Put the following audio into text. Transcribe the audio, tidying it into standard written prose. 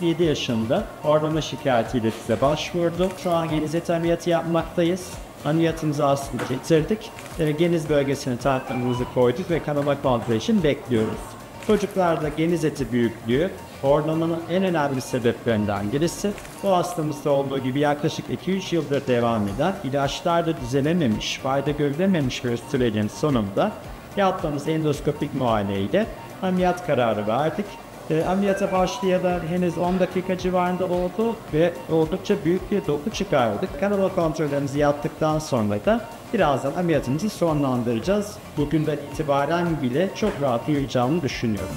37 yaşında horlama şikayetiyle size başvurdu. Şu an geniz ameliyatı yapmaktayız. Ameliyatımızı aslında bitirdik. Geniz bölgesine tahtımızı koyduk ve kanama kontrolü için bekliyoruz. Çocuklarda geniz eti büyüklüğü horlamanın en önemli sebeplerinden birisi. Bu hastamızda olduğu gibi yaklaşık 2-3 yıldır devam eden, ilaçlarda düzelememiş, fayda görülememiş bir sürecin sonunda yaptığımız endoskopik muayeneyle ameliyat kararı verdik. Ameliyata başlayalı henüz 10 dakika civarında oldu ve oldukça büyük bir doku çıkardık. Kanama kontrollerimizi yaptıktan sonra da birazdan ameliyatımızı sonlandıracağız. Bugünden itibaren bile çok rahat uyuyacağımı düşünüyorum.